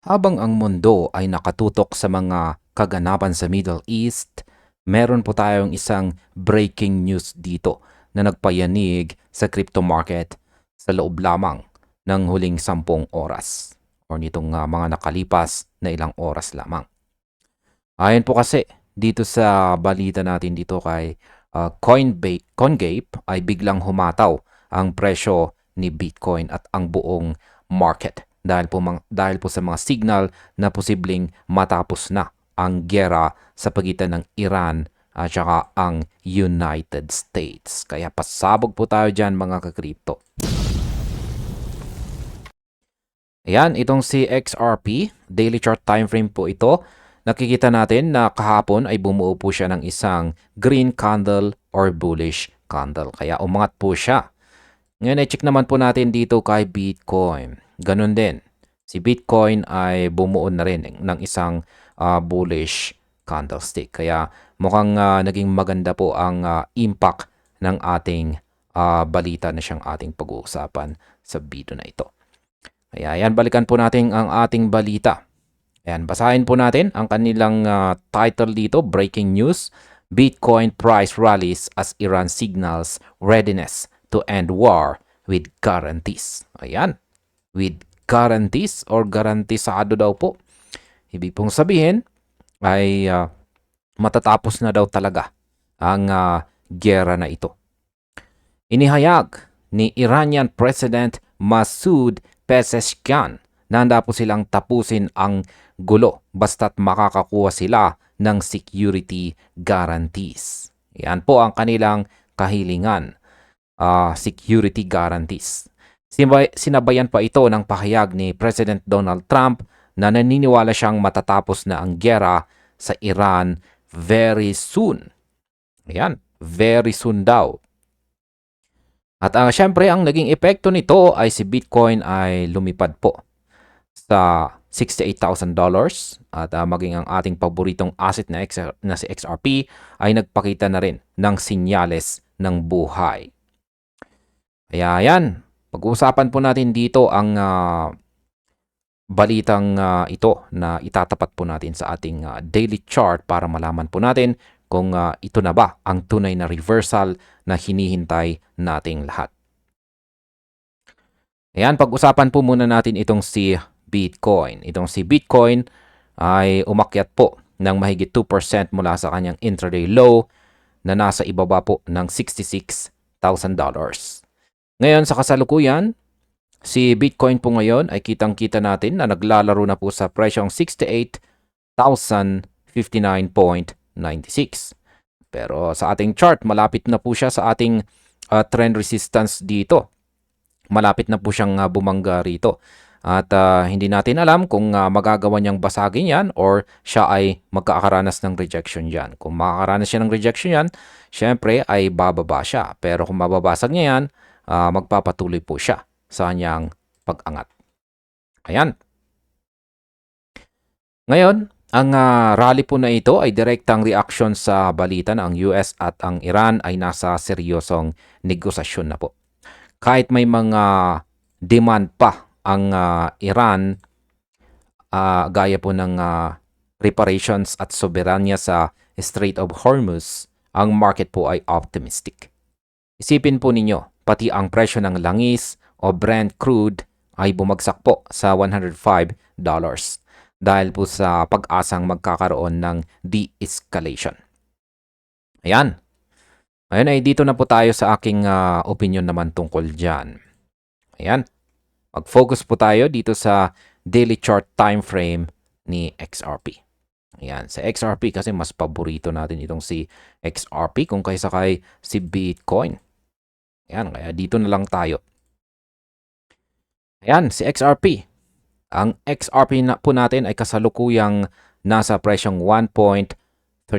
Habang ang mundo ay nakatutok sa mga kaganapan sa Middle East, meron po tayong isang breaking news dito na nagpayanig sa crypto market sa loob lamang ng huling 10 oras o nitong mga nakalipas na ilang oras lamang. Ayon po kasi dito sa balita natin dito kay CoinGape ay biglang humataw ang presyo ni Bitcoin at ang buong market dahil po sa mga signal na posibleng matapos na ang giyera sa pagitan ng Iran at saka ang United States. Kaya pasabog po tayo dyan mga kakripto. Ayan, itong si XRP, daily chart time frame po ito. Nakikita natin na kahapon ay bumuo po siya ng isang green candle or bullish candle. Kaya umangat po siya. Ngayon ay check naman po natin dito kay Bitcoin. Ganun din. Si Bitcoin ay bumuo na rin ng isang bullish candlestick. Kaya mukhang naging maganda po ang impact ng ating balita na siyang ating pag-uusapan sa video na ito. Kaya yan, balikan po natin ang ating balita. Ayan, basahin po natin ang kanilang title dito, Breaking News. Bitcoin price rallies as Iran signals readiness to end war with guarantees. Ayan, with guarantees or garantisado daw po. Ibig pong sabihin ay matatapos na daw talaga ang giyera na ito. Inihayag ni Iranian President Masoud Pezeshkian na handa po silang tapusin ang gulo basta't makakakuha sila ng security guarantees. Yan po ang kanilang kahilingan, security guarantees. Sinabayan pa ito ng pahayag ni President Donald Trump na naniniwala siyang matatapos na ang giyera sa Iran very soon. Ayan, very soon daw. At syempre, ang naging epekto nito ay si Bitcoin ay lumipad po sa $68,000 at maging ang ating paboritong asset na si XRP ay nagpakita na rin ng sinyales ng buhay. Kaya yan, pag-uusapan po natin dito ang balitang ito na itatapat po natin sa ating daily chart para malaman po natin kung ito na ba ang tunay na reversal na hinihintay nating lahat. Ayan, pag-usapan po muna natin itong si Bitcoin. Itong si Bitcoin ay umakyat po ng mahigit 2% mula sa kanyang intraday low na nasa ibaba po ng $66,000. Ngayon sa kasalukuyan, si Bitcoin po ngayon ay kitang-kita natin na naglalaro na po sa presyong 68,059.96. Pero sa ating chart, malapit na po siya sa ating trend resistance dito. Malapit na po siyang bumangga rito. At hindi natin alam kung magagawa niyang basagin yan or siya ay magkakaranas ng rejection yan. Kung makakaranas siya ng rejection yan, syempre ay bababa siya. Pero kung mababasag niya yan, magpapatuloy po siya sa kanyang pag-angat. Ayan. Ngayon, ang rally po na ito ay direktang reaction sa balita na ang US at ang Iran ay nasa seryosong negosasyon na po. Kahit may mga demand pa ang Iran, gaya po ng reparations at soberanya sa Strait of Hormuz, ang market po ay optimistic. Isipin po ninyo, pati ang presyo ng langis o Brent crude ay bumagsak po sa $105 dahil po sa pag-asang magkakaroon ng de-escalation. Ayan. Ngayon ay dito na po tayo sa aking opinion naman tungkol dyan. Ayan. Mag-focus po tayo dito sa daily chart time frame ni XRP. Ayan. Sa XRP kasi mas paborito natin itong si XRP kung kaysa kay si Bitcoin. Ayan. Kaya dito na lang tayo. Ayan. Si XRP. Ang XRP na po natin ay kasalukuyang nasa presyong 1.34.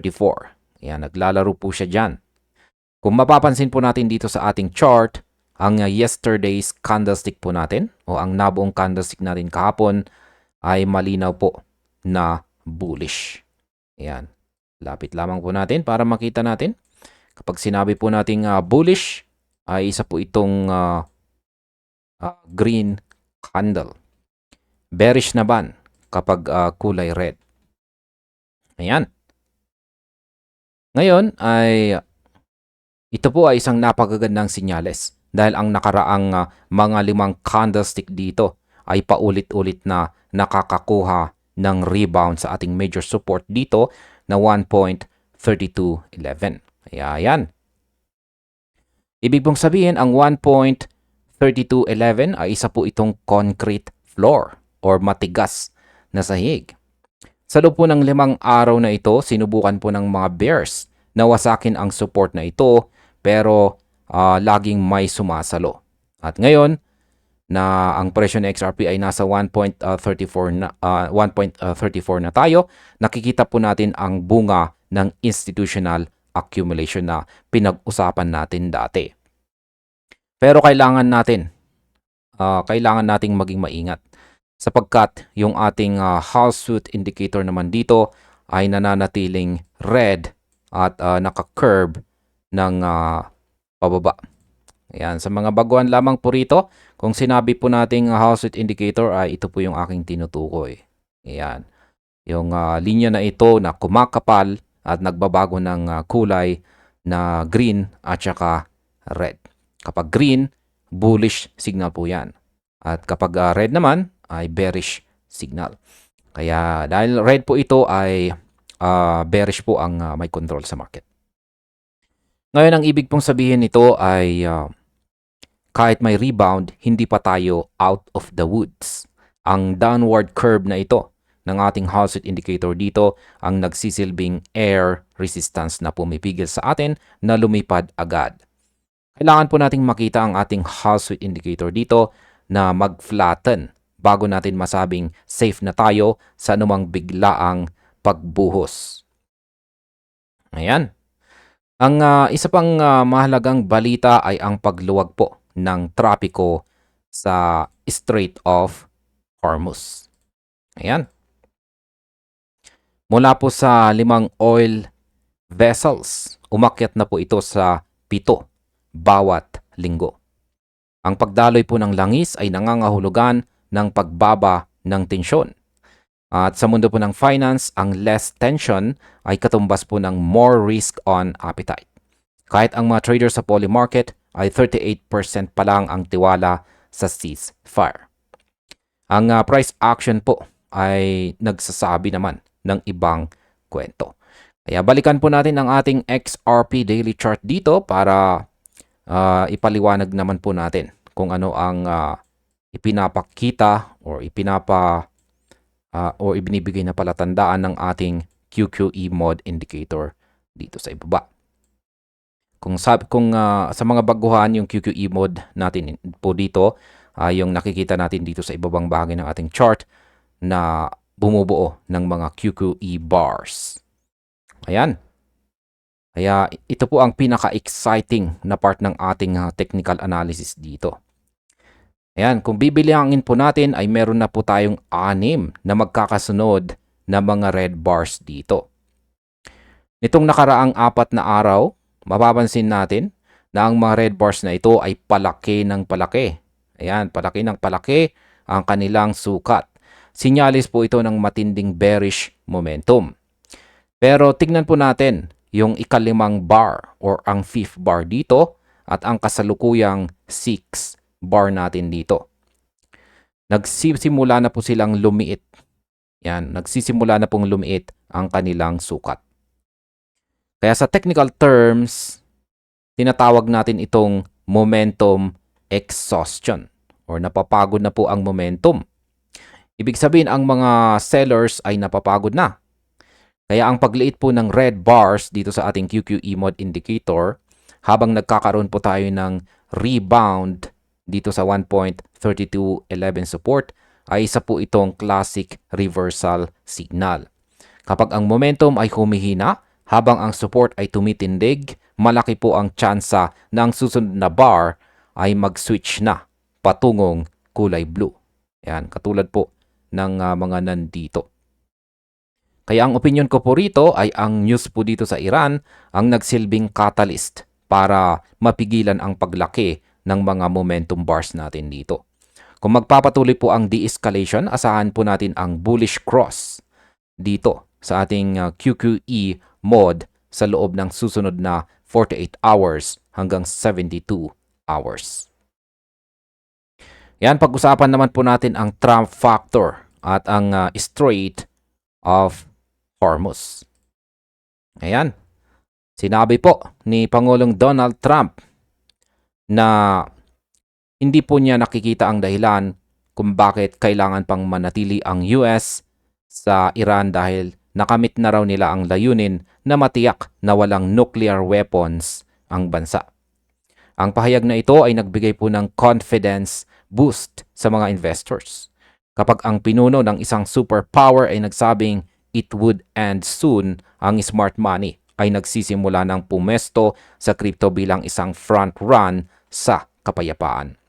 Ayan. Naglalaro po siya dyan. Kung mapapansin po natin dito sa ating chart, ang yesterday's candlestick po natin o ang nabuong candlestick natin kahapon ay malinaw po na bullish. Ayan. Lapit lamang po natin para makita natin. Kapag sinabi po nating bullish, ay isa po itong green candle. Bearish naman kapag kulay red. Ayan. Ngayon ay ito po ay isang napakagandang sinyales dahil ang nakaraang mga 5 candlestick dito ay paulit-ulit na nakakakuha ng rebound sa ating major support dito na 1.3211. Ayan. Ibig pong sabihin, ang 1.3211 ay isa po itong concrete floor or matigas na sahig. Sa loob po ng 5 araw na ito, sinubukan po ng mga bears na wasakin ang support na ito pero laging may sumasalo. At ngayon, na ang presyo ng XRP ay nasa 1.34 na tayo, nakikita po natin ang bunga ng institutional accumulation na pinag-usapan natin dati. Pero kailangan nating maging maingat sapagkat yung ating Hall-Sweet indicator naman dito ay nananatiling red at naka-curve ng pababa. Ayan, sa mga baguhan lamang po rito, kung sinabi po nating Hall-Sweet indicator ay ito po yung aking tinutukoy. Ayan, yung linya na ito na kumakapal at nagbabago ng kulay na green at saka red. Kapag green, bullish signal po yan. At kapag red naman, ay bearish signal. Kaya dahil red po ito ay bearish po ang may control sa market. Ngayon, ang ibig pong sabihin nito ay kahit may rebound, hindi pa tayo out of the woods. Ang downward curve na ito ng ating Hall-Sweet indicator dito ang nagsisilbing air resistance na pumipigil sa atin na lumipad agad. Kailangan po nating makita ang ating Hall-Sweet indicator dito na mag-flatten bago natin masabing safe na tayo sa anumang biglaang pagbuhos. Ayan. Ang isa pang mahalagang balita ay ang pagluwag po ng trapiko sa Strait of Hormuz. Ayan. Mula po sa 5 oil vessels, umakyat na po ito sa 7 bawat linggo. Ang pagdaloy po ng langis ay nangangahulugan ng pagbaba ng tensyon. At sa mundo po ng finance, ang less tension ay katumbas po ng more risk on appetite. Kahit ang mga traders sa poly market ay 38% pa lang ang tiwala sa ceasefire. Ang price action po ay nagsasabi naman ng ibang kwento. Kaya balikan po natin ang ating XRP daily chart dito para ipaliwanag naman po natin kung ano ang ipinapakita or ibinibigay na palatandaan ng ating QQE mod indicator dito sa ibaba. Kung sa mga baguhan yung QQE mod natin po dito, yung nakikita natin dito sa ibabang bahagi ng ating chart na bumubuo ng mga QQE bars. Ayan. Kaya ito po ang pinaka-exciting na part ng ating technical analysis dito. Ayan, kung bibilangin po natin ay meron na po tayong 6 na magkakasunod na mga red bars dito. Nitong nakaraang 4 na araw, mapapansin natin na ang mga red bars na ito ay palaki ng palaki. Ayan, palaki ng palaki ang kanilang sukat. Sinyalis po ito ng matinding bearish momentum. Pero tignan po natin yung ika-5 bar or ang 5th bar dito at ang kasalukuyang 6 bar natin dito. Nagsisimula na po silang lumiit. Yan, nagsisimula na pong lumiit ang kanilang sukat. Kaya sa technical terms, tinatawag natin itong momentum exhaustion or napapagod na po ang momentum. Ibig sabihin ang mga sellers ay napapagod na. Kaya ang pagliit po ng red bars dito sa ating QQE mod indicator habang nagkakaroon po tayo ng rebound dito sa 1.3211 support ay isa po itong classic reversal signal. Kapag ang momentum ay humihina habang ang support ay tumitindig, malaki po ang tsansa na ang susunod na bar ay mag-switch na patungong kulay blue. Yan, katulad po ng mga nandito. Kaya ang opinion ko po rito ay ang news po dito sa Iran ang nagsilbing catalyst para mapigilan ang paglaki ng mga momentum bars natin dito. Kung magpapatuloy po ang de-escalation, asahan po natin ang bullish cross dito sa ating QQE mode sa loob ng susunod na 48 hours hanggang 72 hours. Yan, pag-usapan naman po natin ang Trump factor at ang Strait of Hormuz. Ayan, sinabi po ni Pangulong Donald Trump na hindi po niya nakikita ang dahilan kung bakit kailangan pang manatili ang US sa Iran dahil nakamit na raw nila ang layunin na matiyak na walang nuclear weapons ang bansa. Ang pahayag na ito ay nagbigay po ng confidence boost sa mga investors. Kapag ang pinuno ng isang superpower ay nagsabing it would end soon, ang smart money ay nagsisimula ng pumesto sa crypto bilang isang front run sa kapayapaan.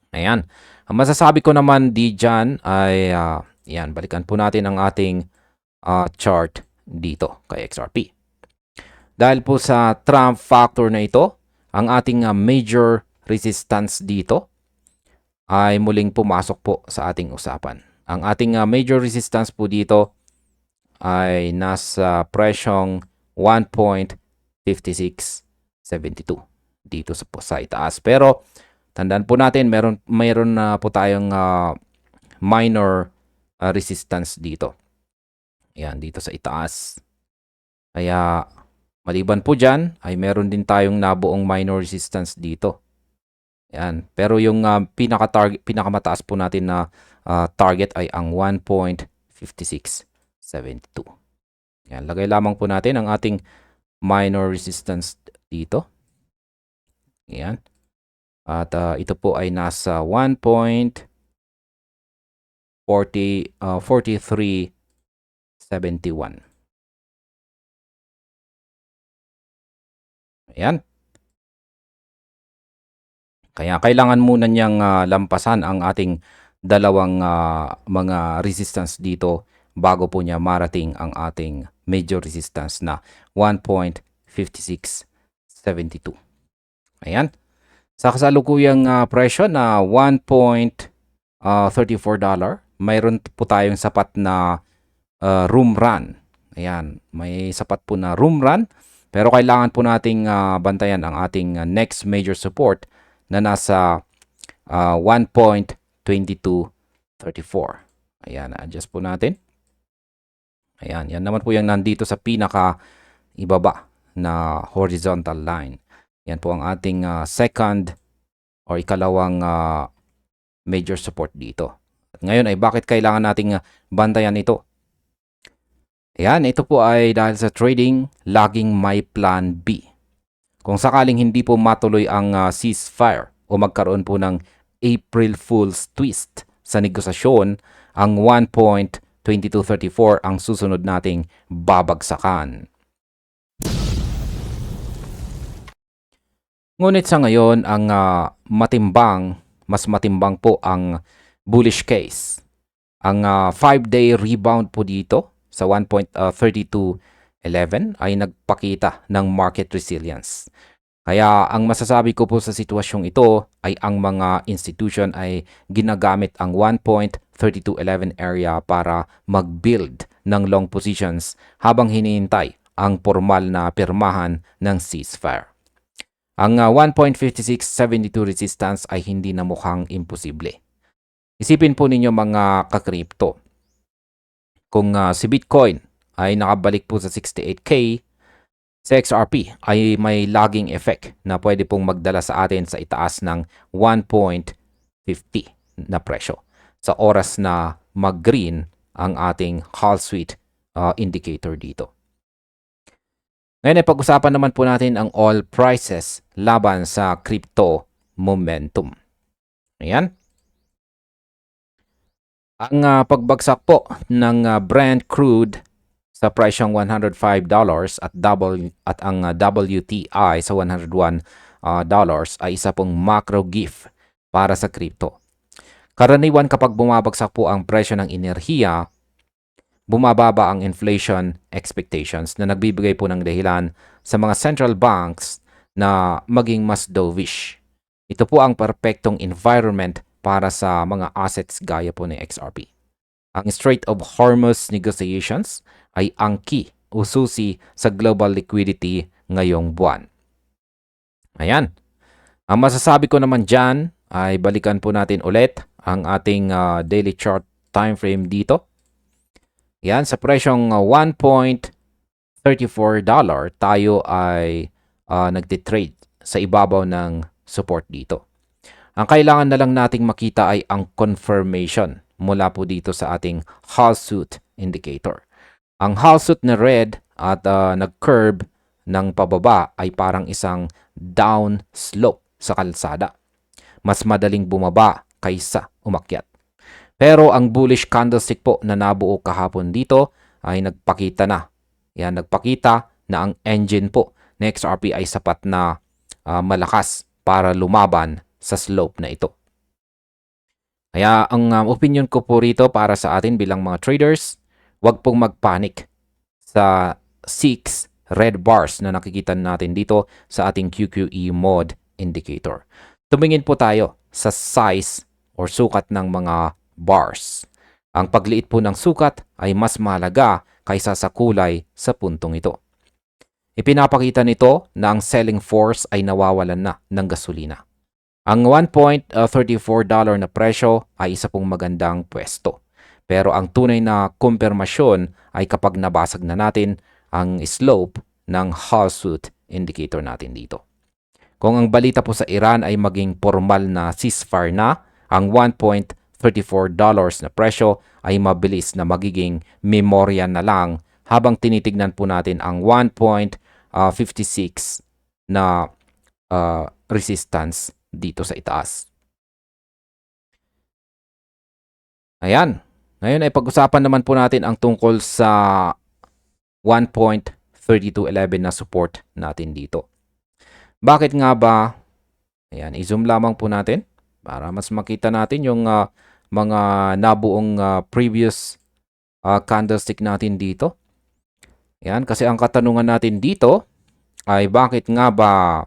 Ayan. Ang masasabi ko naman di dyan ay, yan, balikan po natin ang ating chart dito kay XRP. Dahil po sa Trump factor na ito, ang ating major resistance dito ay muling pumasok po sa ating usapan. Ang ating major resistance po dito ay nasa presyong 1.5672 dito sa itaas. Pero tandaan po natin, mayroon na po tayong minor resistance dito. Ayan, dito sa itaas. Kaya maliban po dyan, ay meron din tayong nabuong minor resistance dito. Ayan. Pero yung pinakamataas po natin na target ay ang 1.5672. Ayan, lagay lamang po natin ang ating minor resistance dito. Ayan. At ito po ay nasa 1.4371. Ayan. Kaya kailangan muna niyang lampasan ang ating dalawang mga resistance dito bago po niya marating ang ating major resistance na 1.5672. Ayan. Sa kasalukuyang presyo na $1.34, mayroon po tayong sapat na room run. Ayan, may sapat po na room run. Pero kailangan po nating bantayan ang ating next major support na nasa 1.2234. Ayan, adjust po natin. Ayan, yan naman po yung nandito sa pinaka ibaba na horizontal line. Yan po ang ating second or ikalawang major support dito. At ngayon ay bakit kailangan nating bantayan ito? Ayan, ito po ay dahil sa trading, laging may plan B. Kung sakaling hindi po matuloy ang ceasefire o magkaroon po ng April Fool's twist sa negosasyon, ang 1.2234 ang susunod nating babagsakan. Ngunit sa ngayon, ang mas matimbang po ang bullish case. Ang 5-day rebound po dito sa 1.3211 ay nagpakita ng market resilience. Kaya ang masasabi ko po sa sitwasyong ito ay ang mga institution ay ginagamit ang 1.3211 area para mag-build ng long positions habang hinihintay ang formal na pirmahan ng ceasefire. Ang 1.5672 resistance ay hindi na mukhang imposible. Isipin po ninyo mga ka-crypto. Kung si Bitcoin ay nakabalik po sa 68K, si XRP ay may lagging effect na pwede pong magdala sa atin sa itaas ng 1.50 na presyo sa oras na mag-green ang ating Hall Suite indicator dito. Ngayon ay pag-usapan naman po natin ang oil prices laban sa crypto momentum. Ayan. Ang pagbagsak po ng Brent crude sa presyong $105 at ang WTI sa $101 ay isa pong macro gift para sa crypto. Karaniwan kapag bumabagsak po ang presyo ng enerhiya, bumababa ang inflation expectations na nagbibigay po ng dahilan sa mga central banks na maging mas dovish. Ito po ang perpektong environment para sa mga assets gaya po ni XRP. Ang Strait of Hormuz negotiations ay ang key o susi sa global liquidity ngayong buwan. Ayan. Ang masasabi ko naman dyan ay balikan po natin ulit ang ating daily chart time frame dito. Yan, sa presyong $1.34 tayo ay nagtitrade sa ibabaw ng support dito. Ang kailangan na lang nating makita ay ang confirmation mula po dito sa ating Hallsuit indicator. Ang Hallsuit na red at nag-curve ng pababa ay parang isang down slope sa kalsada. Mas madaling bumaba kaysa umakyat. Pero ang bullish candlestick po na nabuo kahapon dito ay nagpakita na. Yan, nagpakita na ang engine po ng XRP ay sapat na malakas para lumaban sa slope na ito. Kaya ang opinion ko po rito para sa atin bilang mga traders, huwag pong magpanik sa 6 red bars na nakikita natin dito sa ating QQE mode indicator. Tumingin po tayo sa size or sukat ng mga bars. Ang pagliit po ng sukat ay mas mahalaga kaysa sa kulay sa puntong ito. Ipinapakita nito na ang selling force ay nawawalan na ng gasolina. Ang $1.34 na presyo ay isa pong magandang pwesto. Pero ang tunay na kumpirmasyon ay kapag nabasag na natin ang slope ng Hallsuit indicator natin dito. Kung ang balita po sa Iran ay maging formal na ceasefire na, ang $1.34 na presyo ay mabilis na magiging memorya na lang habang tinitignan po natin ang 1.56 na resistance dito sa itaas. Ayan. Ngayon ay pag-usapan naman po natin ang tungkol sa 1.3211 na support natin dito. Bakit nga ba? Ayan, i-zoom lamang po natin para mas makita natin yung mga nabuong previous candlestick natin dito. Ayan, kasi ang katanungan natin dito ay bakit nga ba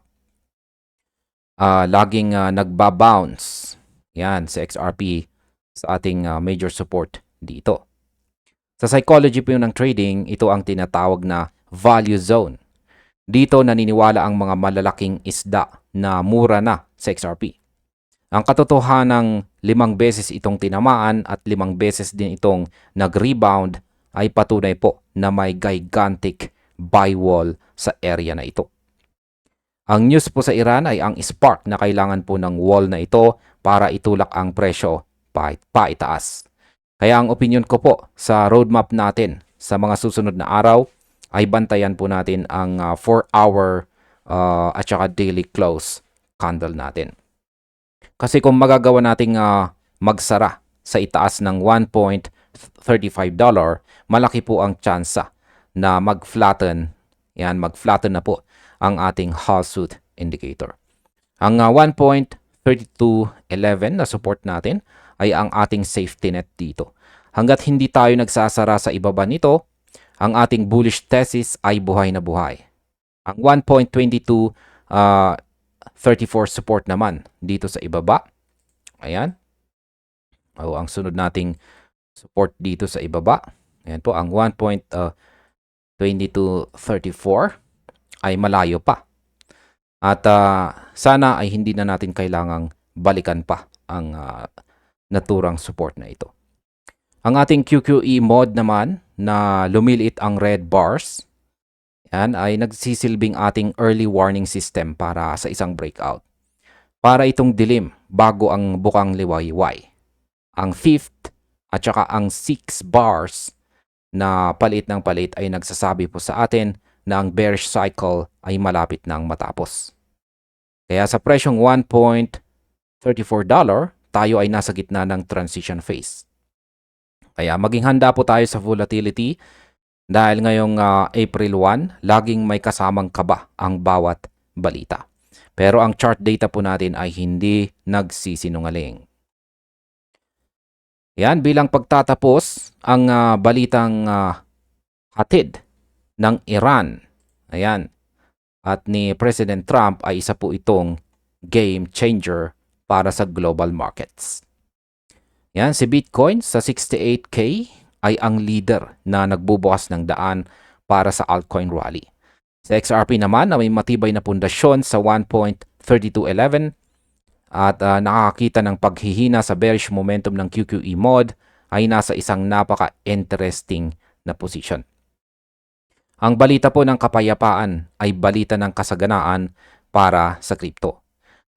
laging nagbabounce yan sa XRP sa ating major support dito. Sa psychology po ng trading, ito ang tinatawag na value zone. Dito naniniwala ang mga malalaking isda na mura na sa XRP. Ang katotohanang 5 beses itong tinamaan at 5 beses din itong nag-rebound ay patunay po na may gigantic buy wall sa area na ito. Ang news po sa Iran ay ang spark na kailangan po ng wall na ito para itulak ang presyo paitaas. Kaya ang opinion ko po sa roadmap natin sa mga susunod na araw ay bantayan po natin ang 4-hour at saka daily close candle natin. Kasi kung magagawa nating magsara sa itaas ng $1.35, malaki po ang tsansa na mag-flatten na po ang ating Hallsuit indicator. Ang 1.3211 na support natin ay ang ating safety net dito. Hanggat hindi tayo nagsasara sa ibaba nito, ang ating bullish thesis ay buhay na buhay. Ang 1.2234 support naman dito sa ibaba. Ayan. Ang sunod nating support dito sa ibaba. Ayan po, ang 1.2234 ay malayo pa. At sana ay hindi na natin kailangang balikan pa ang naturang support na ito. Ang ating QQE mode naman na lumiliit ang red bars, yan ay nagsisilbing ating early warning system para sa isang breakout. Para itong dilim bago ang bukang liwayway. Ang 5th at saka ang 6 bars na palit ng palit ay nagsasabi po sa atin na ang bearish cycle ay malapit nang matapos. Kaya sa presyong $1.34, tayo ay nasa gitna ng transition phase. Kaya maging handa po tayo sa volatility dahil ngayong April 1, laging may kasamang kaba ang bawat balita. Pero ang chart data po natin ay hindi nagsisinungaling. Yan, bilang pagtatapos, ang balitang hatid ng Iran, ayan, at ni President Trump ay isa po itong game changer para sa global markets. Yan, si Bitcoin sa 68K ay ang leader na nagbubukas ng daan para sa altcoin rally. Sa XRP naman na may matibay na pundasyon sa 1.3211 at nakakita ng paghihina sa bearish momentum ng QQE mod ay nasa isang napaka-interesting na position. Ang balita po ng kapayapaan ay balita ng kasaganaan para sa crypto.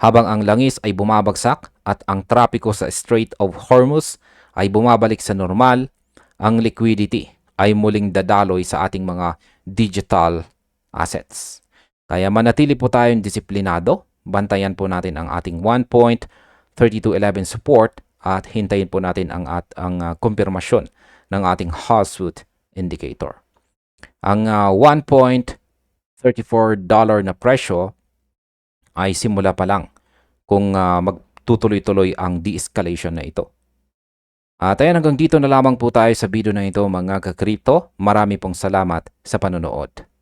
Habang ang langis ay bumabagsak at ang trapiko sa Strait of Hormuz ay bumabalik sa normal, ang liquidity ay muling dadaloy sa ating mga digital assets. Kaya manatili po tayong disiplinado, bantayan po natin ang ating 1.3211 support at hintayin po natin ang kumpirmasyon ng ating Hawkswood indicator. Ang $1.34 na presyo ay simula pa lang kung magtutuloy-tuloy ang de-escalation na ito. At ayan, hanggang dito na lamang po tayo sa video na ito mga ka-crypto. Marami pong salamat sa panonood.